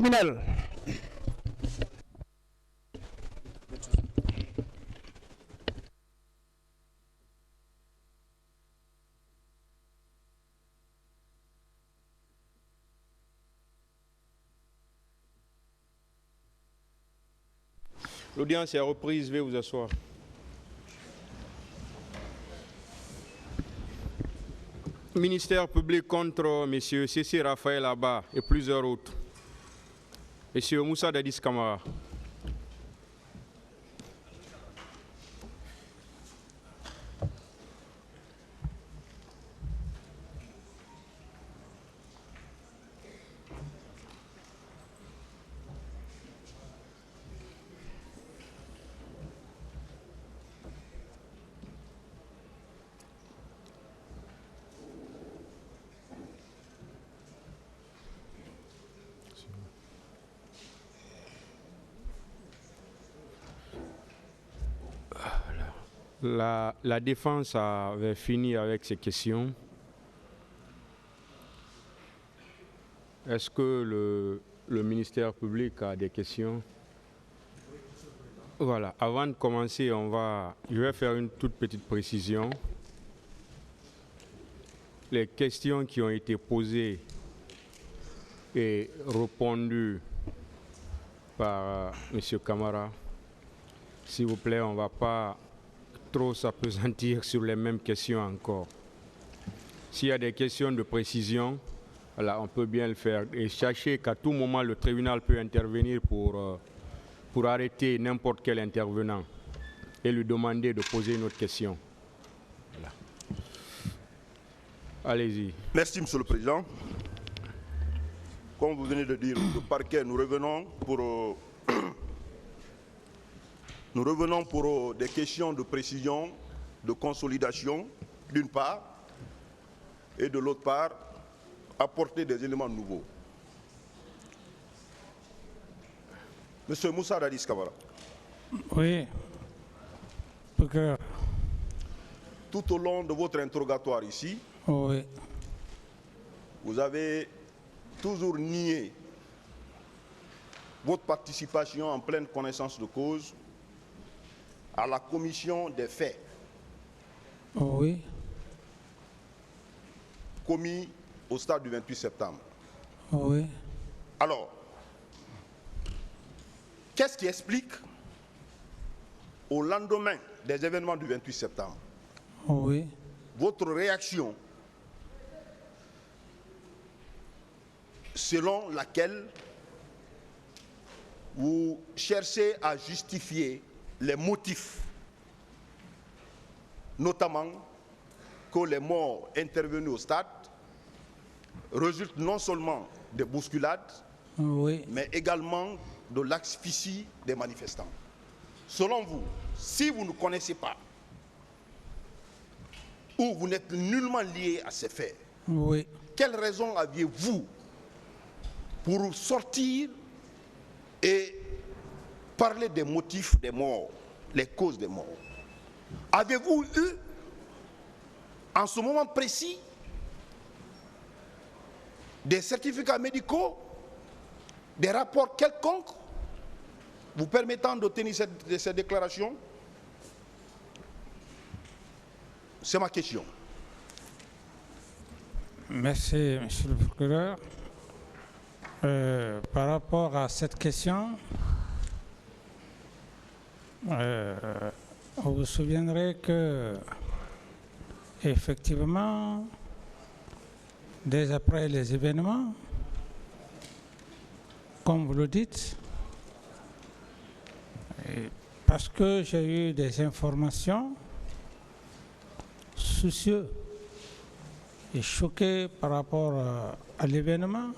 criminel. L'audience est reprise, veuillez vous asseoir. Ministère public contre M. C.C. Raphaël Abba et plusieurs autres. M. Moussa Dadis Camara. La défense avait fini avec ces questions. Est-ce que le ministère public a des questions? Voilà, avant de commencer, je vais faire une toute petite précision. Les questions qui ont été posées et répondues par M. Camara, s'il vous plaît, on ne va pas trop s'appesantir sur les mêmes questions encore. S'il y a des questions de précision, voilà, on peut bien le faire. Et sachez qu'à tout moment, le tribunal peut intervenir pour arrêter n'importe quel intervenant et lui demander de poser une autre question. Voilà. Allez-y. Merci, Monsieur le Président. Comme vous venez de dire, le parquet, nous revenons pour des questions de précision, de consolidation, d'une part, et de l'autre part, apporter des éléments nouveaux. Monsieur Moussa Dadis Camara. Oui. Procureur. Tout au long de votre interrogatoire ici, Oui. vous avez toujours nié votre participation en pleine connaissance de cause à la commission des faits Oui. commis au stade du 28 septembre. Oui. Alors, qu'est-ce qui explique, au lendemain des événements du 28 septembre, Oui. votre réaction selon laquelle vous cherchez à justifier les motifs, notamment que les morts intervenus au stade résultent non seulement de bousculades, Oui. mais également de l'asphyxie des manifestants. Selon vous, si vous ne connaissez pas ou vous n'êtes nullement lié à ces faits, Oui. quelle raison aviez-vous pour sortir et parler des motifs des morts, les causes des morts? Avez-vous eu, en ce moment précis, des certificats médicaux, des rapports quelconques vous permettant d'obtenir cette déclaration? C'est ma question. Merci, Monsieur le procureur. Par rapport à cette question, vous vous souviendrez que, effectivement, dès après les événements, comme vous le dites, parce que j'ai eu des informations soucieux et choqué par rapport à l'événement,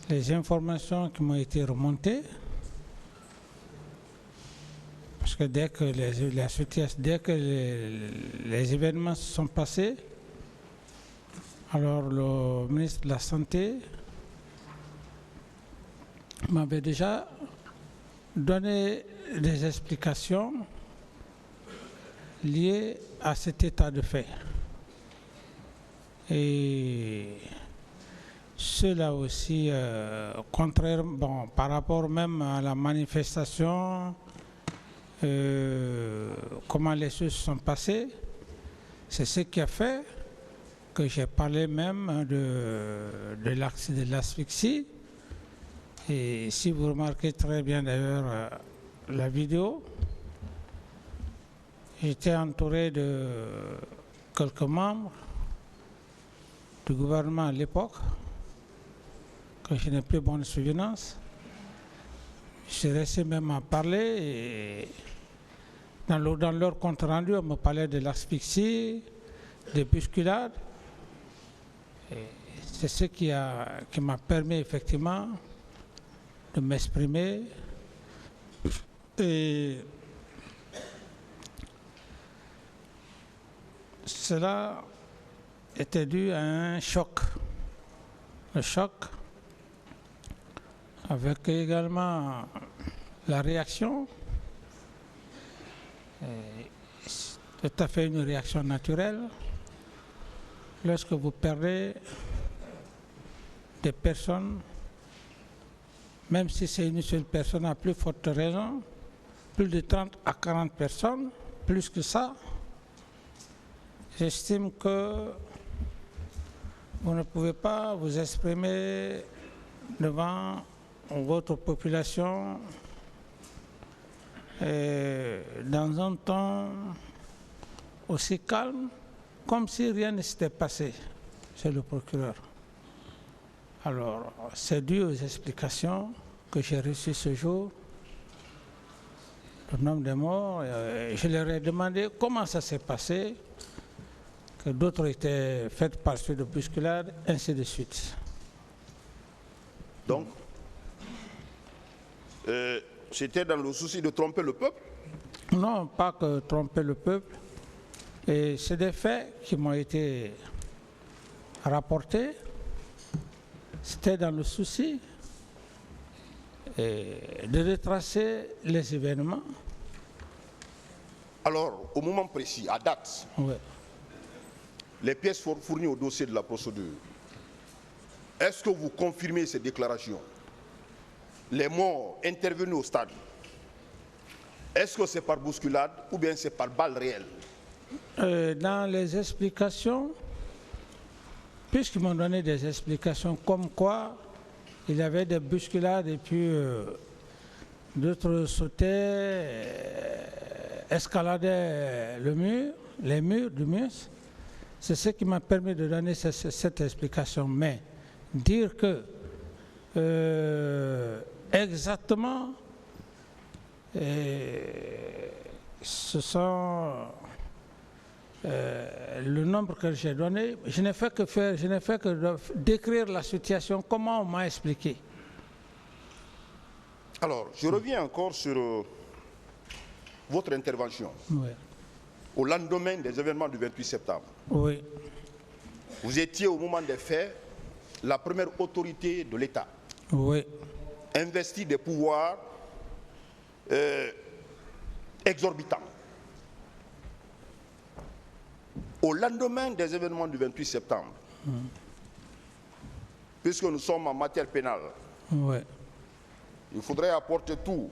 les informations qui m'ont été remontées, parce que dès que les événements se sont passés, alors le ministre de la Santé m'avait déjà donné des explications liées à cet état de fait. Et Cela aussi, contraire, bon, par rapport même à la manifestation, comment les choses sont passées, c'est ce qui a fait que j'ai parlé même de l'asphyxie. Et si vous remarquez très bien d'ailleurs la vidéo, j'étais entouré de quelques membres du gouvernement à l'époque, que je n'ai plus bonne souvenance. Je suis resté même à parler et dans leur compte rendu, on me parlait de l'asphyxie, des bousculades. C'est ce qui m'a permis effectivement de m'exprimer. Et cela était dû à un choc. Le choc, avec également la réaction, c'est tout à fait une réaction naturelle. Lorsque vous perdez des personnes, même si c'est une seule personne, à plus forte raison, plus de 30 à 40 personnes, plus que ça, j'estime que vous ne pouvez pas vous exprimer devant votre population dans un ton aussi calme, comme si rien ne s'était passé chez le procureur. Alors, c'est dû aux explications que j'ai reçues ce jour, le nombre de morts. Je leur ai demandé comment ça s'est passé, que d'autres étaient faites par suite de bousculade, ainsi de suite. Donc, c'était dans le souci de tromper le peuple? Non, pas que tromper le peuple. Et c'est des faits qui m'ont été rapportés. C'était dans le souci de retracer les événements. Alors, au moment précis, à date, Oui. les pièces fournies au dossier de la procédure, est-ce que vous confirmez ces déclarations? Les morts intervenus au stade, est-ce que c'est par bousculade ou bien c'est par balle réelle? Dans les explications, puisqu'ils m'ont donné des explications comme quoi il y avait des bousculades et puis d'autres sautaient, escaladaient le mur, les murs du mur, c'est ce qui m'a permis de donner cette explication. Mais dire que exactement ce sont le nombre que j'ai donné, je n'ai fait que décrire la situation, comment on m'a expliqué. Alors, je reviens encore sur votre intervention. Oui. Au lendemain des événements du 28 septembre. Oui. Vous étiez au moment des faits la première autorité de l'État. Oui. Investie des pouvoirs exorbitants. Au lendemain des événements du 28 septembre, puisque nous sommes en matière pénale, Oui. il faudrait apporter tout.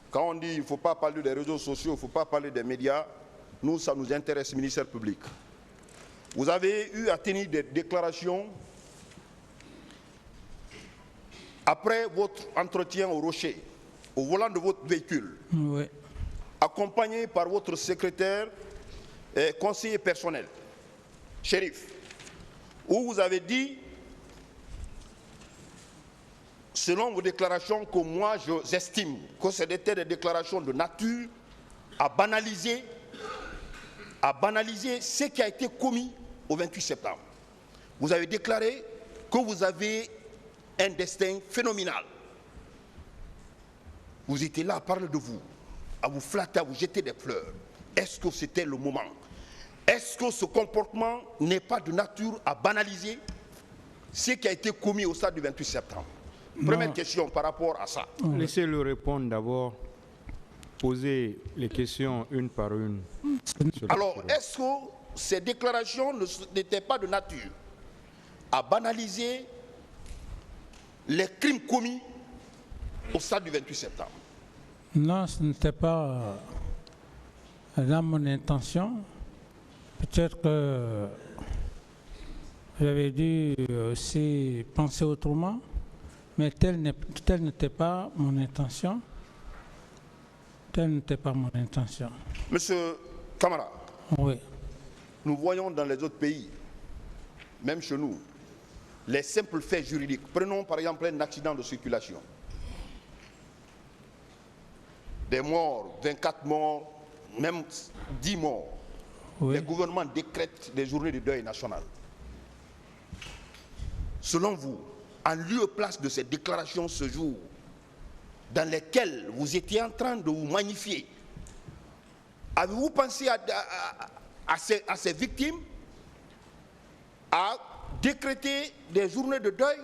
Quand on dit qu'il ne faut pas parler des réseaux sociaux, il ne faut pas parler des médias, nous, ça nous intéresse, ministère public. Vous avez eu à tenir des déclarations après votre entretien au Rocher, au volant de votre véhicule, Oui. accompagné par votre secrétaire et conseiller personnel, shérif, où vous avez dit, selon vos déclarations, que moi j'estime que c'était des déclarations de nature à banaliser ce qui a été commis au 28 septembre. Vous avez déclaré que vous avez un destin phénoménal. Vous étiez là à parler de vous, à vous flatter, à vous jeter des fleurs. Est-ce que c'était le moment? Est-ce que ce comportement n'est pas de nature à banaliser ce qui a été commis au stade du 28 septembre? Première question par rapport à ça. Laissez-le répondre d'abord. Posez les questions une par une. Alors, est-ce que ces déclarations n'étaient pas de nature à banaliser les crimes commis au stade du 28 septembre? Non, ce n'était pas dans mon intention. Peut-être que j'avais dû aussi penser autrement, mais telle n'était pas mon intention. Telle n'était pas mon intention. Monsieur Camara, Oui. nous voyons dans les autres pays, même chez nous, les simples faits juridiques. Prenons par exemple un accident de circulation. Des morts, 24 morts, même 10 morts. Oui. Les gouvernements décrètent des journées de deuil national. Selon vous, en lieu et place de ces déclarations ce jour, dans lesquelles vous étiez en train de vous magnifier, avez-vous pensé à ces victimes, à décréter des journées de deuil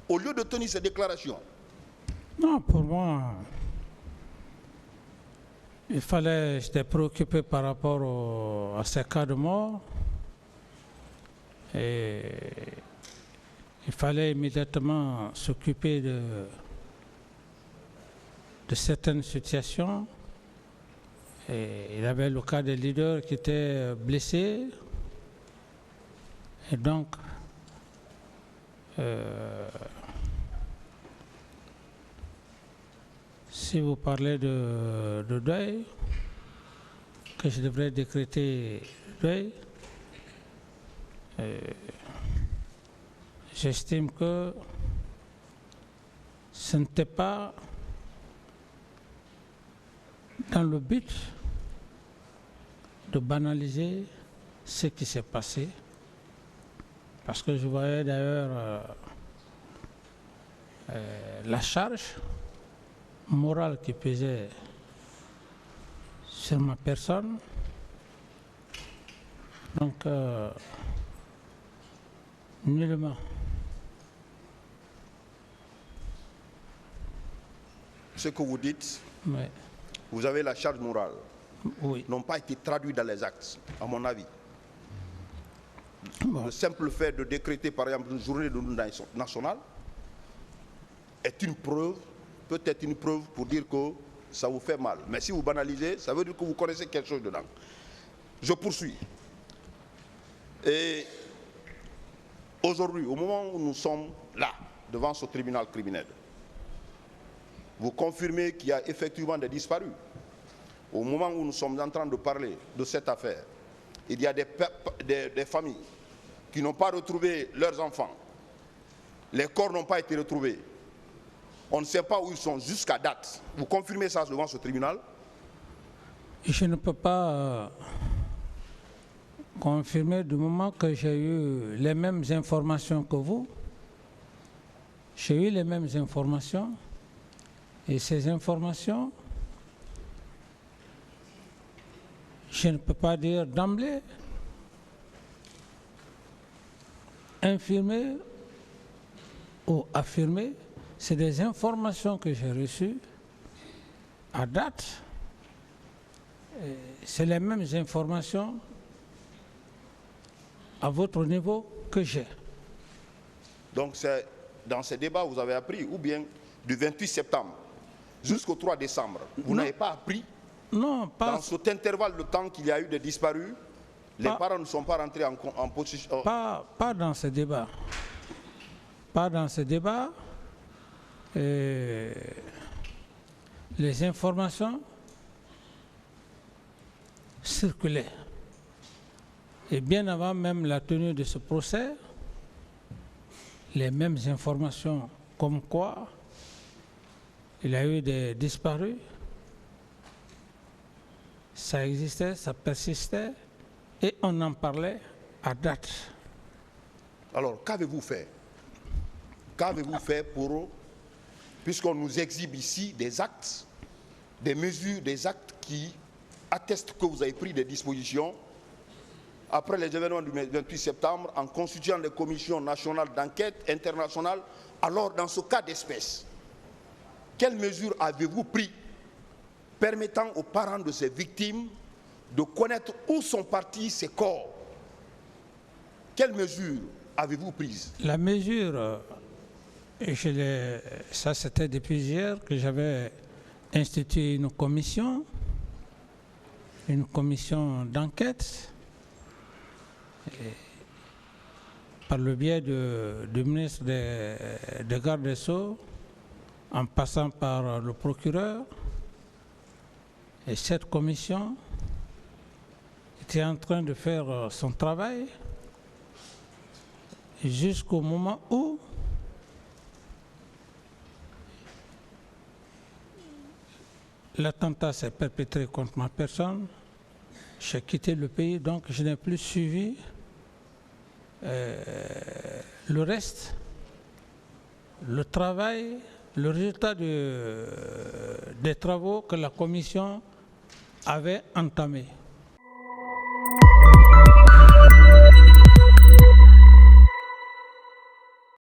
au lieu de tenir ces déclarations? Non, pour moi, j'étais préoccupé par rapport à ces cas de mort. Et il fallait immédiatement s'occuper de certaines situations. Et il y avait le cas des leaders qui étaient blessés. Et donc, si vous parlez de deuil, que je devrais décréter deuil, j'estime que ce n'était pas dans le but de banaliser ce qui s'est passé, parce que je voyais d'ailleurs la charge morale qui pesait sur ma personne. Donc, nullement. Ce que vous dites, Oui. vous avez la charge morale, Oui. n'ont pas été traduits dans les actes, à mon avis. Bon. Le simple fait de décréter, par exemple, une journée de deuil national est une preuve, peut-être une preuve pour dire que ça vous fait mal. Mais si vous banalisez, ça veut dire que vous connaissez quelque chose dedans. Je poursuis. Et aujourd'hui, au moment où nous sommes là, devant ce tribunal criminel, vous confirmez qu'il y a effectivement des disparus. Au moment où nous sommes en train de parler de cette affaire, il y a des familles qui n'ont pas retrouvé leurs enfants. Les corps n'ont pas été retrouvés. On ne sait pas où ils sont jusqu'à date. Vous confirmez ça devant ce tribunal? Je ne peux pas confirmer du moment que j'ai eu les mêmes informations que vous. J'ai eu les mêmes informations. Et ces informations, je ne peux pas dire d'emblée, infirmer ou affirmer. C'est des informations que j'ai reçues à date. C'est les mêmes informations à votre niveau que j'ai. Donc c'est dans ces débats vous avez appris, ou bien du 28 septembre jusqu'au 3 décembre, vous n'avez pas appris? Non, pas. Dans cet intervalle de temps qu'il y a eu des disparus, les parents ne sont pas rentrés en position... Pas dans ce débat. Pas dans ce débat. Les informations circulaient. Et bien avant même la tenue de ce procès, les mêmes informations comme quoi il y a eu des disparus, ça existait, ça persistait, et on en parlait à date. Alors, qu'avez-vous fait? Qu'avez-vous fait pour... Puisqu'on nous exhibe ici des actes, des mesures, des actes qui attestent que vous avez pris des dispositions après les événements du 28 septembre en constituant des commissions nationales d'enquête internationales. Alors, dans ce cas d'espèce, quelles mesures avez-vous pris permettant aux parents de ces victimes de connaître où sont partis ces corps? Quelles mesures avez-vous prises? La mesure Et ça, c'était depuis hier que j'avais institué une commission d'enquête par le biais du ministre des Gardes des Sceaux, en passant par le procureur. Et cette commission était en train de faire son travail jusqu'au moment où l'attentat s'est perpétré contre ma personne. J'ai quitté le pays, donc je n'ai plus suivi le reste, le travail, le résultat des travaux que la commission avait entamés.